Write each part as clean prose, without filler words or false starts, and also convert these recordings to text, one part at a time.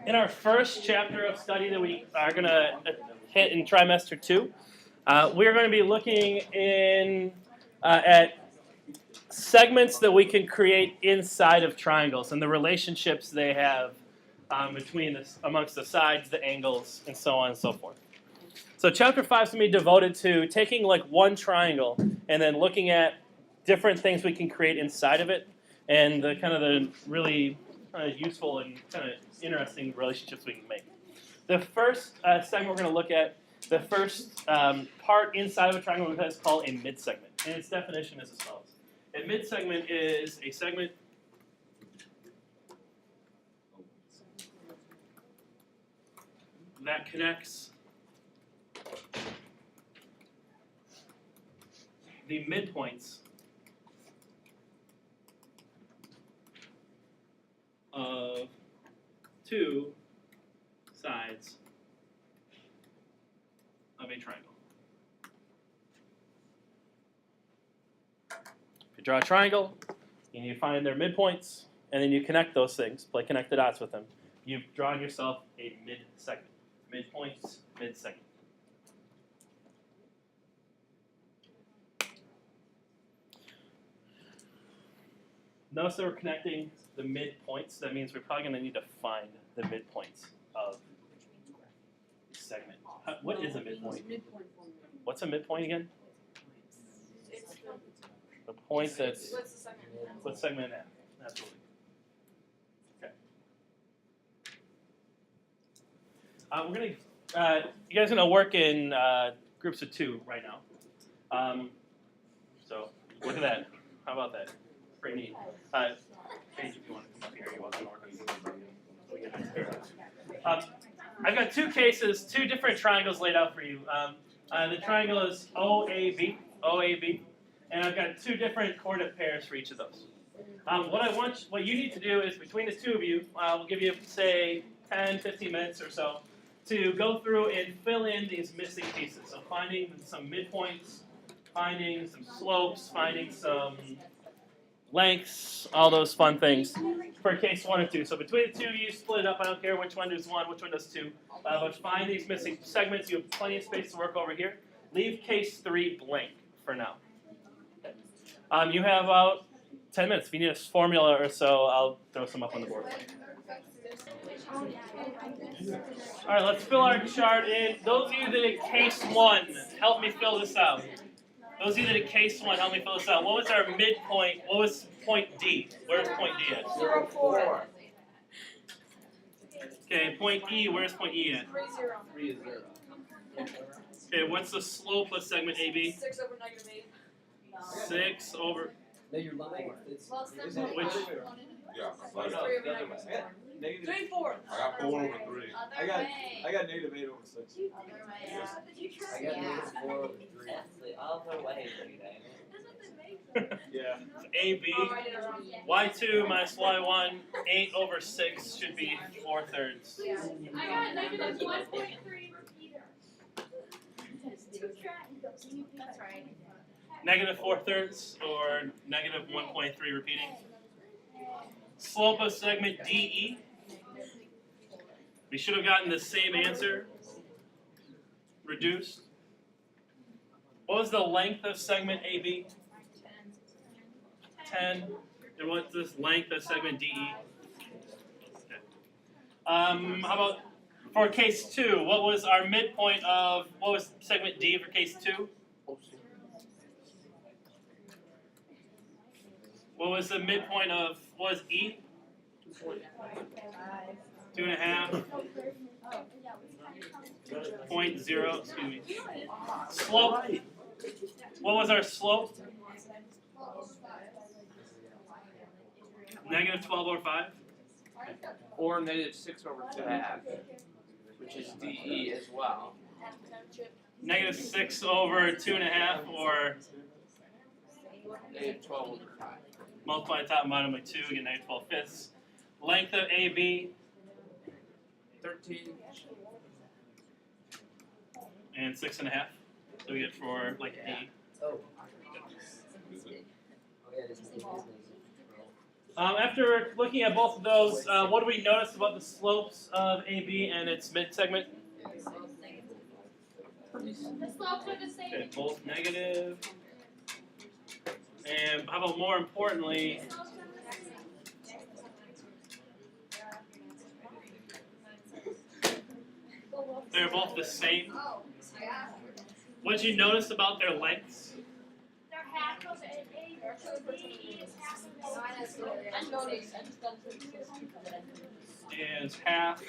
In our first chapter of study that we are going to hit in trimester 2, we're going to be looking at segments that we can create inside of triangles and the relationships they have amongst the sides, the angles, and so on and so forth. So chapter 5 is going to be devoted to taking like one triangle and then looking at different things we can create inside of it and the really useful and kind of interesting relationships we can make. The first segment we're going to look at, the first part inside of a triangle is called a midsegment. And its definition is as follows. A midsegment is a segment that connects the midpoints of two sides of a triangle. If you draw a triangle, you need to find their midpoints, and then you connect those things, connect the dots with them. You've drawn yourself a mid-segment. Midpoints, mid-segment. Notice that we're connecting the midpoints. That means we're probably going to need to find the midpoints of the segment. What is a midpoint? What's a midpoint again? The point that's... What segment at? Absolutely. Okay. We're going to... you guys are going to work in groups of 2 right now. So look at that. How about that? Pretty neat. Paige, if you want to come up here, you're welcome. I've got 2 cases, 2 different triangles laid out for you. The triangle is OAB, and I've got 2 different coordinate pairs for each of those. What you need to do is between the 2 of you, we'll give you, say, 10, 15 minutes or so to go through and fill in these missing pieces. So finding some midpoints, finding some slopes, finding some lengths, all those fun things for case 1 and 2. So between the 2 of you, split it up. I don't care which one does 1, which one does 2. But find these missing segments. You have plenty of space to work over here. Leave case 3 blank for now. You have about 10 minutes. If you need a formula or so, I'll throw some up on the board. All right, let's fill our chart in. Those of you that did case 1, help me fill this out. Those of you that did case 1, help me fill this out. What was our midpoint? What was point D? Where's point D at? 0, 4. Okay, point E, where's point E at? 3, 0. 3 is 0. Okay, what's the slope of segment AB? 6 over negative 8. 6 over... No, you're lying. It's Which? Yeah. Oh, no, Three over the other negative way. 4. Negative. 3, 4. I got 4 over 3. I got negative 8 over 6. I got negative 4 over 3. I'll throw away for you, Dave. Yeah. AB, y2 minus y1, 8 over 6 should be 4/3. I got negative 1.3 repeater. That's right. Negative 4/3 or negative 1.3 repeating. Slope of segment DE. We should have gotten the same answer. Reduced. What was the length of segment AB? 10. And what's this length of segment DE? Okay. How about for case 2? What was our midpoint of, what was segment D for case 2? What was the midpoint of, what was E? 2.5. 0.0, excuse me. Slope. What was our slope? Negative 12 over 5. Or negative 6 over 2.5, which is DE as well. Negative 6 over 2.5, or Negative 12 over 5. multiply top and bottom by 2, get negative 12/5. Length of AB 13. and 6.5. So we get for like D. Oh. Oh, yeah, this is After looking at both of those, what do we notice about the slopes of AB and its mid-segment? The slopes are the same. Okay, both negative. And how about more importantly, The slopes are the same. they're both the same. Oh, yeah. What did you notice about their lengths? They're half of A, so D is half of A. I noticed. I just got to Is half.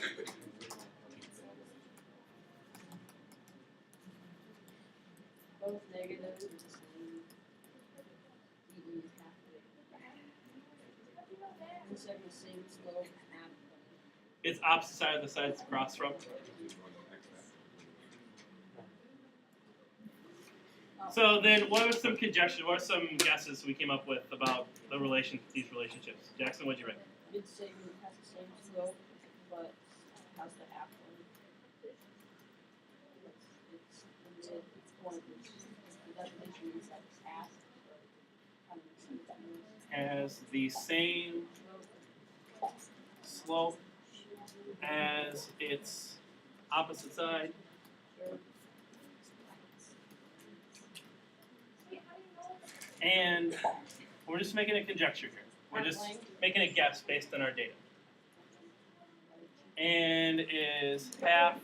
both negative. DE is half of it. This segment same slope, half. It's opposite side of the side it's across from. So then, what are some conjectures? What are some guesses we came up with about these relationships? Jackson, what'd you write? Mid segment has the same slope, but has the half one. It's mid point, which the definition is that it's half. Kind of makes sense. Has the same slope as its opposite side. And we're just making a conjecture here. We're just making a guess based on our data. And is half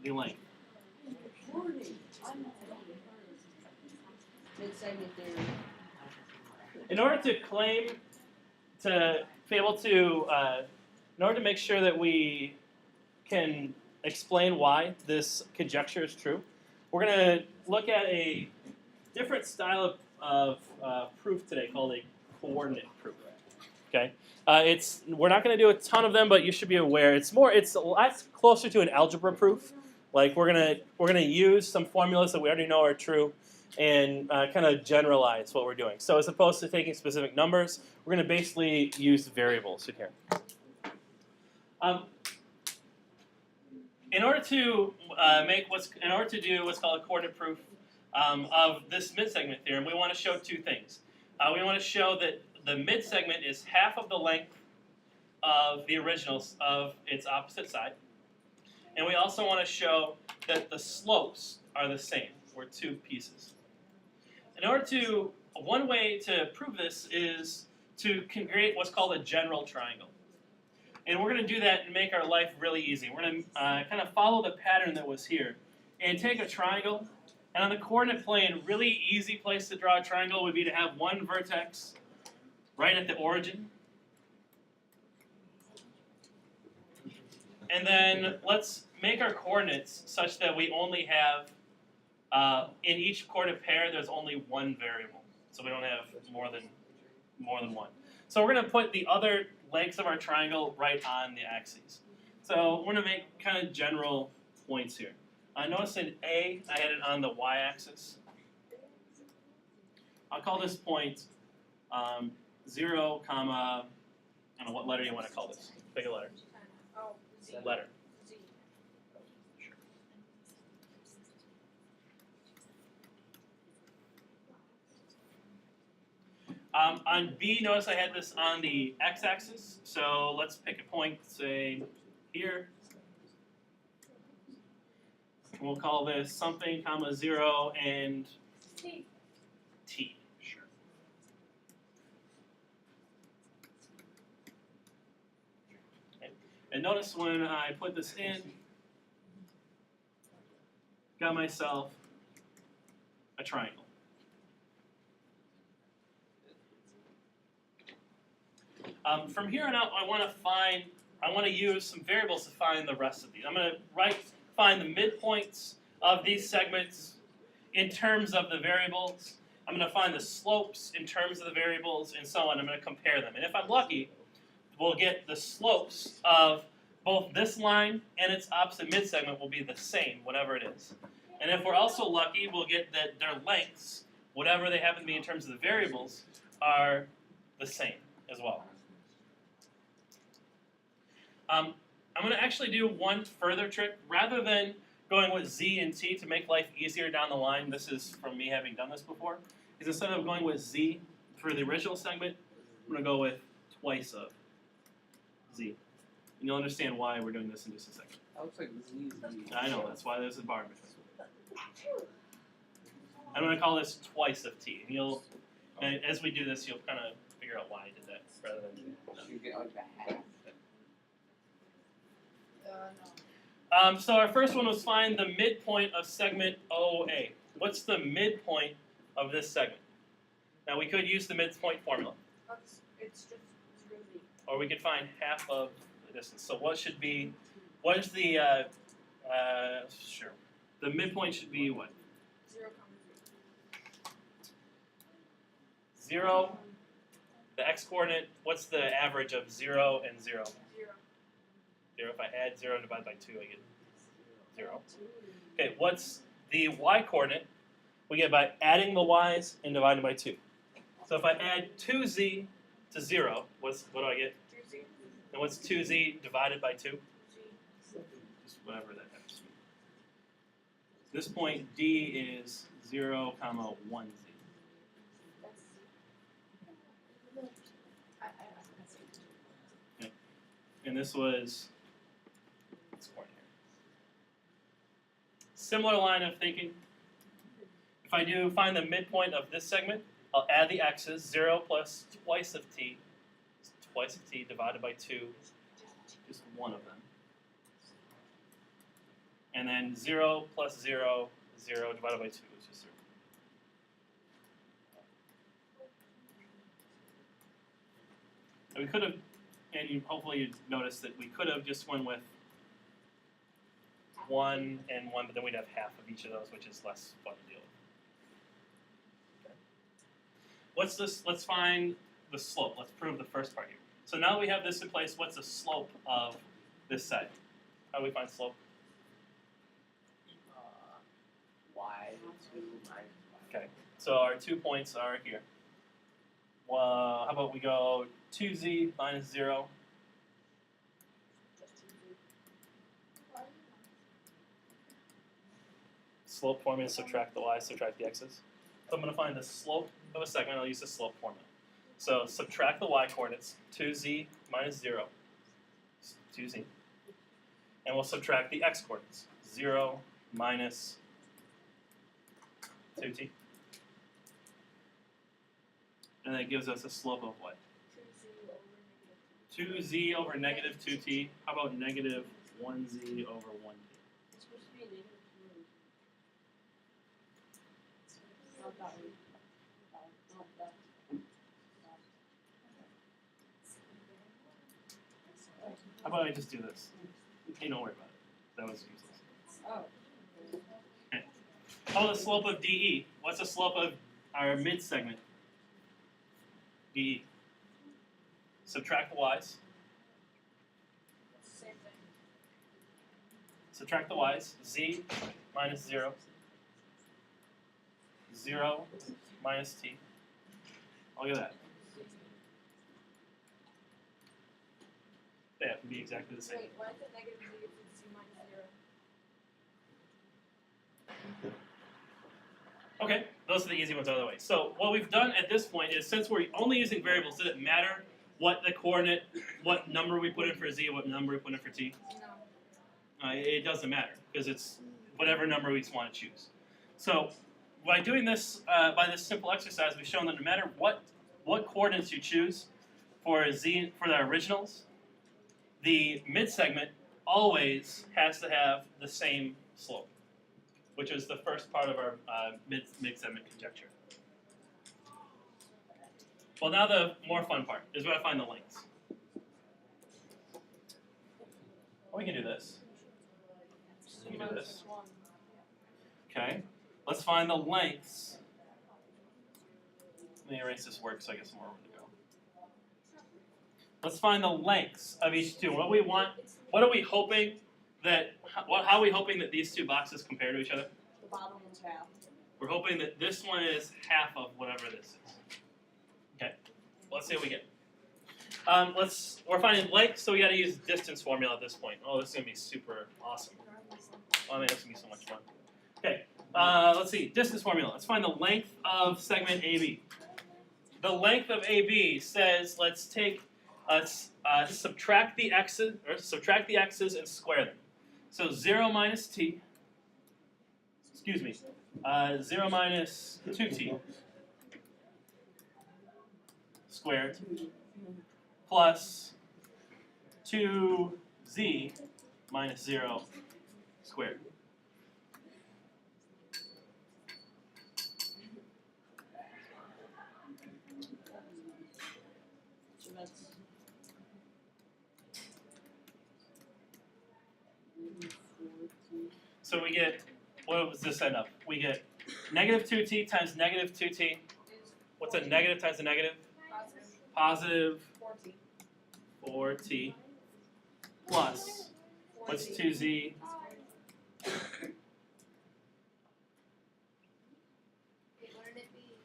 the length. Mid segment theory. In order to claim, to be able to, in order to make sure that we can explain why this conjecture is true, we're going to look at a different style of proof today called a coordinate proof. Okay, we're not going to do a ton of them, but you should be aware it's a lot closer to an algebra proof. Like we're gonna use some formulas that we already know are true, and kind of generalize what we're doing. So as opposed to taking specific numbers, we're going to basically use variables in here. In order to do what's called a coordinate proof of this mid-segment theorem, we want to show two things. We want to show that the mid-segment is half of the length of the originals of its opposite side, and we also want to show that the slopes are the same, or two pieces. One way to prove this is to create what's called a general triangle. And we're going to do that and make our life really easy. We're going to kind of follow the pattern that was here and take a triangle. And on the coordinate plane, really easy place to draw a triangle would be to have one vertex right at the origin. And then let's make our coordinates such that we only have, in each coordinate pair, there's only one variable. So we don't have more than one. So we're going to put the other lengths of our triangle right on the axes. So we're going to make kind of general points here. Notice in A, I had it on the y-axis. I'll call this point 0, comma, I don't know, what letter you want to call this? Pick a letter. Letter. On B, notice I had this on the x-axis, so let's pick a point, say, here. We'll call this something, comma, 0, and T. Sure. Okay. And notice when I put this in, got myself a triangle. From here on out, I want to use some variables to find the rest of these. I'm going to find the midpoints of these segments in terms of the variables. I'm going to find the slopes in terms of the variables, and so on. I'm going to compare them. And if I'm lucky, we'll get the slopes of both this line and its opposite mid-segment will be the same, whatever it is. And if we're also lucky, we'll get that their lengths, whatever they happen to be in terms of the variables, are the same as well. I'm going to actually do one further trick. Rather than going with Z and T to make life easier down the line, this is from me having done this before, is instead of going with Z, for the original segment, I'm going to go with twice of z. And you'll understand why we're doing this in just a second. That looks like Z. I know, that's why there's a bar in between. I'm going to call this twice of t. And as we do this, you'll kind of figure out why I did that rather than. You get like the half. So our first one was find the midpoint of segment OA. What's the midpoint of this segment? Now we could use the midpoint formula, It's just 0Z. or we could find half of the distance. So what is the, sure. The midpoint should be what? 0, 0, the x-coordinate, what's the average of 0 and 0? 0. 0, if I add 0 and divide by 2, I get 0. Okay, what's the y-coordinate? We get by adding the y's and dividing by 2. So if I add 2z to 0, what do I get? 2Z. And what's 2z divided by 2? G. Just whatever that happens to be. This point D is 0, 1z. That's. And this was this point here. Similar line of thinking. If I do find the midpoint of this segment, I'll add the x's. 0 plus twice of t divided by 2, just one of them. And then 0 plus 0, 0 divided by 2 is just 0. And we could have, and hopefully you noticed that we could have just went with 1 and 1, but then we'd have half of each of those, which is less fun to deal with. Okay. What's this? Let's find the slope. Let's prove the first part here. So now that we have this in place, what's the slope of this side? How do we find slope? Y2 minus Okay, so our 2 points are here. Well, how about we go 2z minus 0? Slope formula, subtract the y, subtract the x's. So I'm going to find the slope of a segment. I'll use the slope formula. So subtract the y coordinates, 2z minus 0, 2z. And we'll subtract the x coordinates, 0 minus 2t. And that gives us a slope of what? 2z over negative 2t. How about negative 1z over 1t? It's supposed to be a negative 2. Not that one. Not that. How about I just do this? Hey, don't worry about it. That was useless. Oh. How about the slope of DE? What's the slope of our mid segment? DE. Subtract the y's. Same thing. Subtract the y's. Z minus 0. 0 minus t. Look at that. Yeah, it can be exactly the same. Wait, why is it negative 0 if it's C minus 0? Okay, those are the easy ones out of the way. So what we've done at this point is, since we're only using variables, does it matter what the coordinate, what number we put in for z, what number we put in for t? No. It doesn't matter, because it's whatever number we want to choose. So by doing this, by this simple exercise, we've shown that no matter what coordinates you choose for z, for the originals, the mid-segment always has to have the same slope, which is the first part of our mid-segment conjecture. Well, now the more fun part is where I find the lengths. Well, we can do this. We can do this. Okay, let's find the lengths. Let me erase this word so I get some more room to go. Let's find the lengths of each two. What are we hoping that? How are we hoping that these two boxes compare to each other? The bottom one's half. We're hoping that this one is half of whatever this is. Okay, let's see what we get. We're finding length, so we got to use distance formula at this point. Oh, this is gonna be super awesome. Oh, I mean, that's gonna be so much fun. Okay, let's see, distance formula. Let's find the length of segment AB. the length of AB says let's take subtract the x's and square them. So 0 minus t. Excuse me. 0 minus 2t squared plus 2z minus 0 squared. So that's. So we get, what was this end up? We get negative 2t times negative 2t. What's a negative times a negative? Positive 4t plus, what's 2z? Wait, wouldn't it be?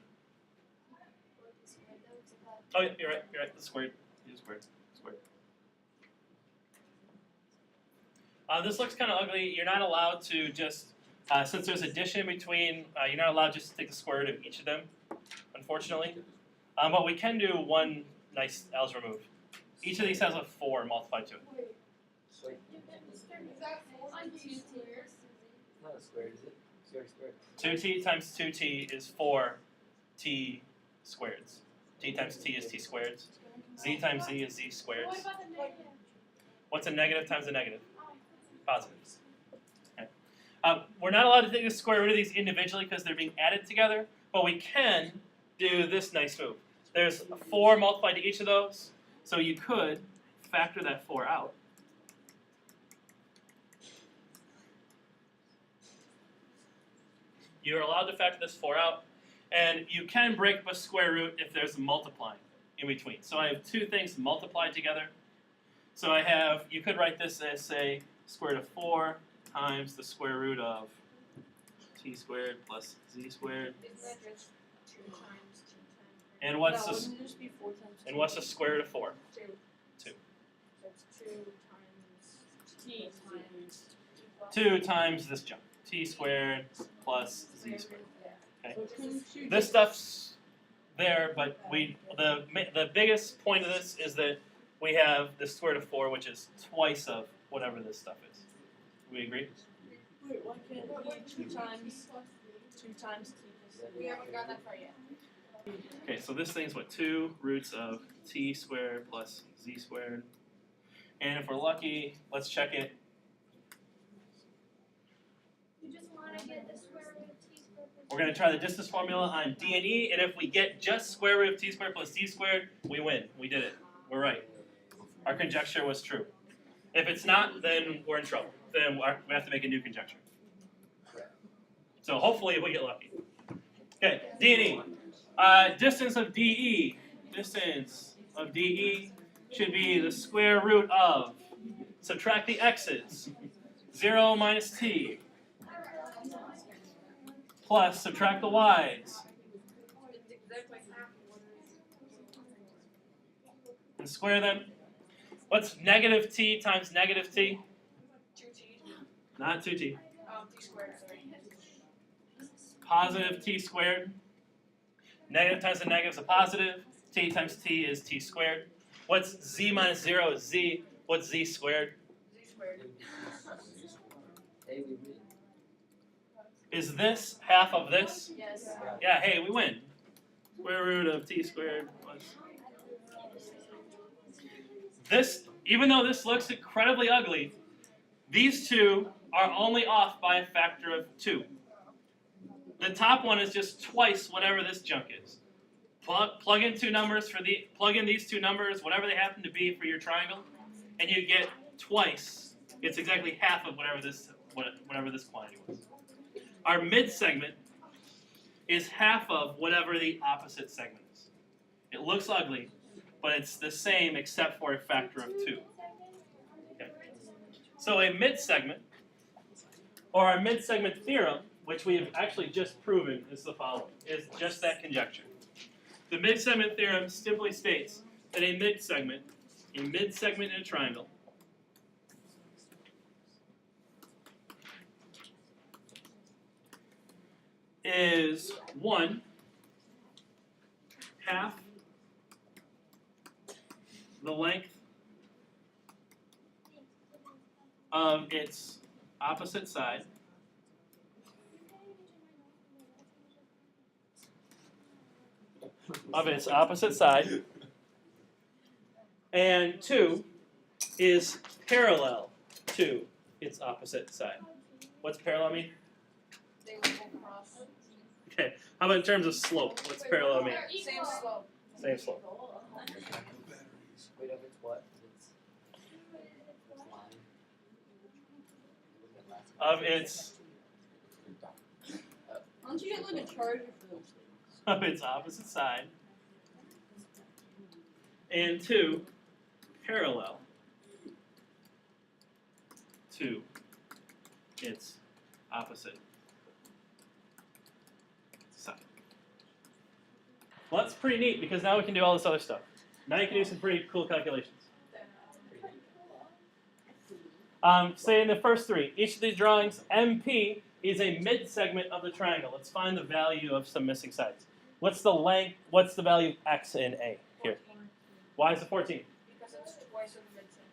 What is squared though? It's about. Oh, yeah, you're right, the squared. Squared. This looks kind of ugly. You're not allowed to just, since there's addition in between, you're not allowed just to take the square root of each of them, unfortunately. But we can do one nice algebra move. Each of these has a 4 multiplied to it. Wait, On 2 tiers. it's not a square, is it? Square. 2t times 2t is 4t squareds. T times t is t squareds. Z times z is z squareds. What about the negative? What's a negative times a negative? Positive. Okay. We're not allowed to take the square root of these individually because they're being added together, but we can do this nice move. There's a 4 multiplied to each of those, so you could factor that 4 out. You're allowed to factor this 4 out, and you can break up a square root if there's a multiplying in between. So I have 2 things multiplied together. So I have, you could write this as, say, square root of 4 times the square root of t squared plus z squared. And what's the Wouldn't it just be 4 times and what's the square root of 4? 2. 2. So it's 2 times t times 2 times this junk. T squared plus z squared. Okay. So couldn't you This just- stuff's there, but the biggest point of this is that we have the square root of 4, which is twice of whatever this stuff is. We agree? Wait, why can't it be 2 times t plus We haven't got that far yet. Okay, so this thing's what, 2 roots of t squared plus z squared. And if we're lucky, let's check it. You just want to get the square root of t squared. We're going to try the distance formula on D and E, and if we get just square root of t squared plus z squared, we win. We did it. We're right. Our conjecture was true. If it's not, then we're in trouble. Then we have to make a new conjecture. So hopefully we get lucky. Okay, D and E. Distance of DE. Distance of DE should be the square root of, subtract the x's, 0 minus t, plus subtract the y's, and square them. What's negative t times negative t? 2t. Not 2t. T squared, sorry. Positive t squared. Negative times a negative is a positive. T times t is t squared. What's z minus 0 is z. What's z squared? Z squared. Hey, we win. Is this half of this? Yes. Yeah, hey, we win. Square root of t squared plus. This, even though this looks incredibly ugly, these two are only off by a factor of 2. The top one is just twice whatever this junk is. Plug in 2 numbers plug in these 2 numbers, whatever they happen to be for your triangle, and you get twice. It's exactly half of whatever this quantity was. Our mid segment is half of whatever the opposite segment is. It looks ugly, but it's the same except for a factor of 2. Okay. So a mid segment, or our mid segment theorem, which we have actually just proven is the following, is just that conjecture. The mid segment theorem simply states that a mid segment in a triangle is 1 half the length of its opposite side and 2 is parallel to its opposite side. What's parallel mean? They will cross. Okay, how about in terms of slope? What's parallel mean? Same slope. Same slope. Wait, if it's what? It's line. Look at last one. Of its Why don't you get like a charger for those things? of its opposite side and 2 parallel to its opposite side. Well, that's pretty neat because now we can do all this other stuff. Now you can do some pretty cool calculations. Say in the first 3, each of these drawings, MP is a mid-segment of the triangle. Let's find the value of some missing sides. What's the length? What's the value of X in A here? Why is it 14? Because it's twice of the mid-segment.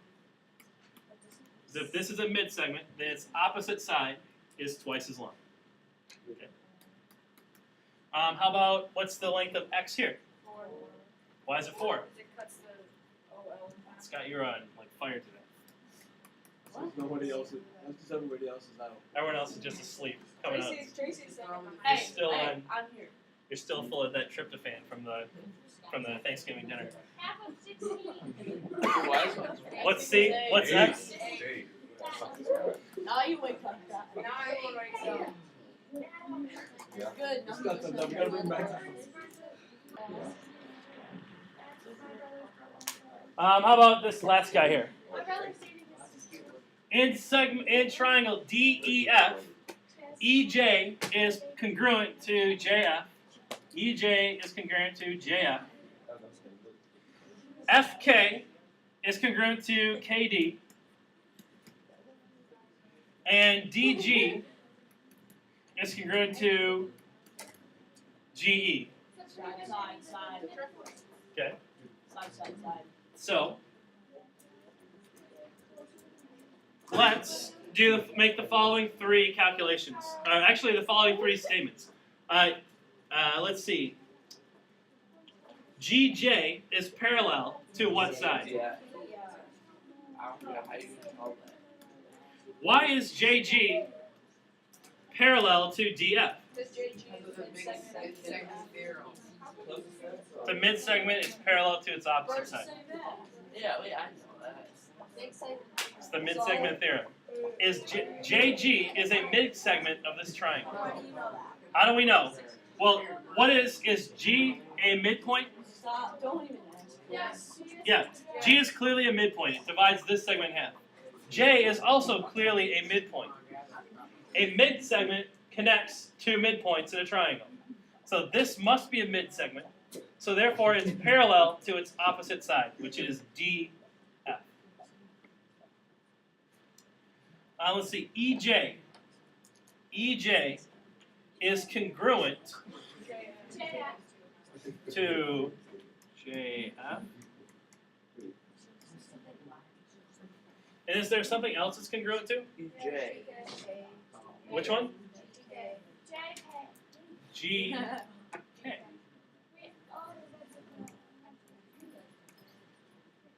So if this is a mid-segment, then its opposite side is twice as long. Okay. How about what's the length of X here? 4. Why is it 4? It cuts the OL. Scott, you're on like fire today. Nobody else is. That's because everybody else is out. Everyone else is just asleep. Coming out. Tracy's saying, You're still on. I'm here. You're still full of that tryptophan from the Thanksgiving dinner. Half of 16. What's C? What's X? Hey, Now you wake up. Now I will write down. Good. It's got the, we gotta bring back. How about this last guy here? I'd rather say In triangle DEF, EJ is congruent to JF. EJ is congruent to JF. FK is congruent to KD. And DG is congruent to GE. Side. Okay. Side. So let's make the following 3 calculations. Actually, the following 3 statements. Let's see. GJ is parallel to what side? Yeah. I don't know how you call that. Why is JG parallel to DF? This JG is mid-segment. The mid-segment is parallel to its opposite side. Yeah, wait, I know that. It's the mid-segment theorem. JG is a mid-segment of this triangle. How do we know? Well, is G a midpoint? Stop. Don't even ask. Yes. Yeah, G is clearly a midpoint. It divides this segment in half. J is also clearly a midpoint. A mid-segment connects 2 midpoints in a triangle. So this must be a mid-segment. So therefore it's parallel to its opposite side, which is DF. Let's see, EJ. EJ is congruent to JF. And is there something else it's congruent to? J. Which one? G.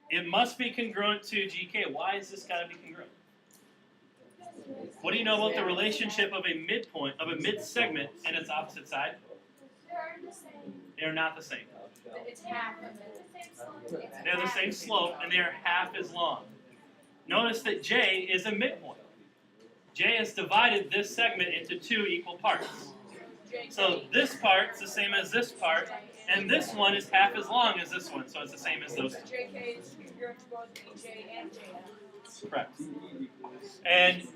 It must be congruent to GK. Why is this got to be congruent? What do you know about the relationship of a midpoint, of a mid-segment and its opposite side? They're not the same. It's half of it. They're the same slope and they're half as long. Notice that J is a midpoint. J has divided this segment into 2 equal parts. So this part's the same as this part, and this one is half as long as this one, so it's the same as those 2. JK is congruent to both EJ and JF. Correct. And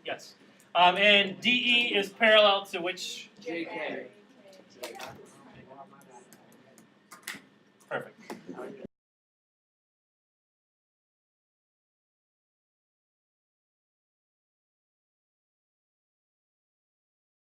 yes. And DE is parallel to which? JK. Perfect.